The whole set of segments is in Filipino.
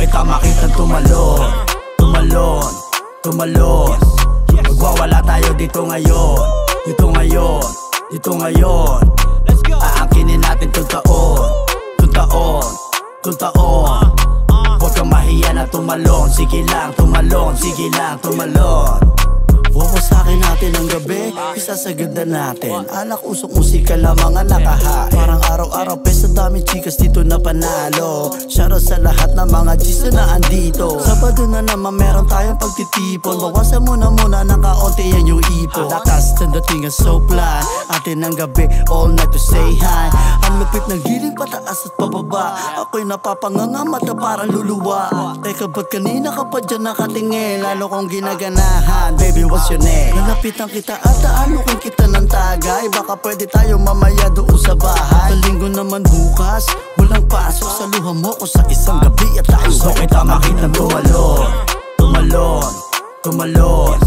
kita makitang tumalon, tumalon, tumalon. Magwawala tayo dito ngayon, dito ngayon, dito ngayon. Aangkinin natin tong taon, tong taon, tong taon. Huwag kang mahiya na tumalon, sige lang tumalon, sige lang tumalon. Wawasakin natin ang gabi, isasagad na natin. Alak usok musika lang mga nakahain. Parang araw-araw pes, ang dami chikas dito na panalo. Shoutout sa lahat ng mga G's na andito. Sabado na naman meron tayong pagtitipon. Bawasan muna ng kaunti yan yung ipon. Lakas ng datingan so plan, atin ang gabi all night to say hi. Ang lupit ng giling pataas at pababa. Ako'y napapanganga mata parang luluwa. Teka ba't kanina ka pa dyan nakatingin? Lalo kong ginaganahan, baby what's your name? Lalapitan kita at aanukin kita ng tagay. Baka pwede tayo mamaya doon sa bahay. Sa linggo naman bukas, walang pasok. Sa luha mo ko sa isang gabi at tayo gusto kita makitang tumalon, tumalon, tumalon.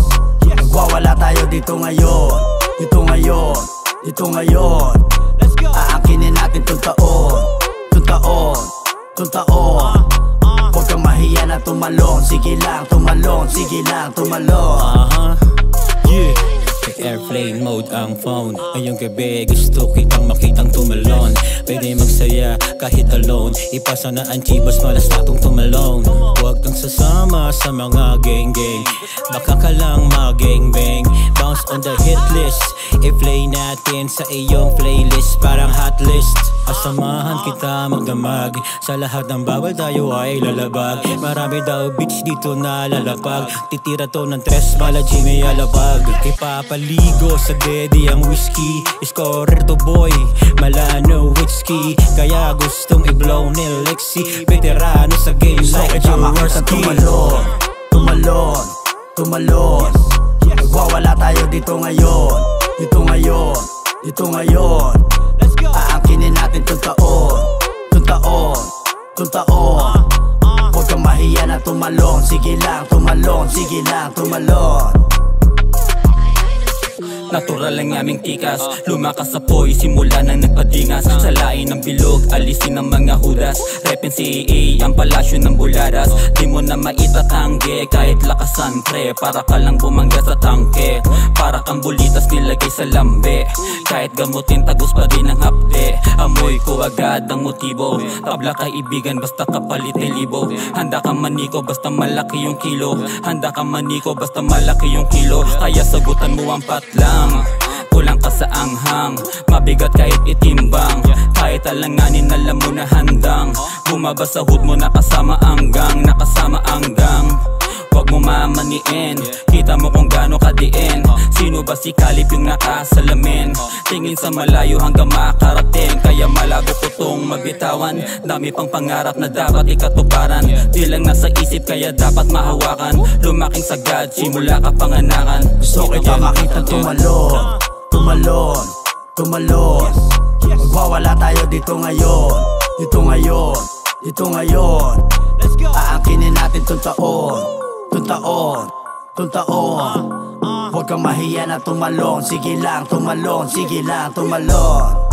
Magwawala tayo dito ngayon, dito ngayon, dito ngayon. Aangkinin natin tong taon, tong taon, tong taon. Huwag kang mahiya na tumalon, sige lang tumalon, sige lang tumalon. Yeah, airplane mode ang phone. Ngayong gabi gusto kitang makitang tumalon. Pwede magsaya kahit alone. Ipasa na ang chibas malas natong tumalon. Huwag kang sasama sa mga gang-gang. Baka ka lang mag-gang-bang. Bounce on the hit list. I-play natin sa iyong playlist. Parang hot list. Asamahan kita magdamag. Sa lahat ng bawal tayo ay lalabag. Marami daw beach dito na lalapag. Titira to ng tres bala Jimmy alabag. Ipapaligo sa daddy ang whiskey. Scorer to boy, malano whiskey. Kaya gustong i-blow ni Lexi. Veterano sa game like Jaworski. Tumalon, tumalon, tumalon. Magwawala tayo dito ngayon, dito ngayon, dito ngayon. Aangkinin natin tong taon, tong taon, tong taon. Huwag kang mahiya na tumalon, sige lang tumalon, sige lang tumalon. Natural lang aming tikas, lumakas sa poy, simula nang nagpadingas. Sa lain ng bilog, alisin ang mga hudas. Repin CAA, ang palasyo ng buladas. Di mo na maitatangge, kahit lakasan pre. Para ka lang bumangga sa tangke. Para kang bulitas nilagay sa lambe. Kahit gamutin, tagos pa din ang hapde. Amoy ko agad ang motibo. Tabla kaibigan, basta kapalit ni libo. Handa kang maniko, basta malaki yung kilo. Handa kang maniko, basta malaki yung kilo. Kaya sagutan mo ang patlang. Kulang ka sa anghang, mabigat kahit itimbang. Kahit alanganin alam mo na handang. Bumaba sa hood mo nakasama ang gang, nakasama ang gang. Huwag mo mamaniin, kita mo kung gaano kadiin. Sino ba si Kalip yung nakasalamin? Tingin sa malayo hanggang makarating. Kaya malago ko tong mabitawan. Dami pang pangarap na dapat ikatuparan. Di lang nasa isip kaya dapat mahawakan. Lumaking sagad, simula ka panganakan. Gusto kita makitang tumalon, tumalon, tumalon. Magwawala tayo dito ngayon, dito ngayon, dito ngayon. Aangkinin natin tong taon, tong taon, tong taon. Huwag kang mahiya na tumalon, sige lang tumalon, sige lang tumalon.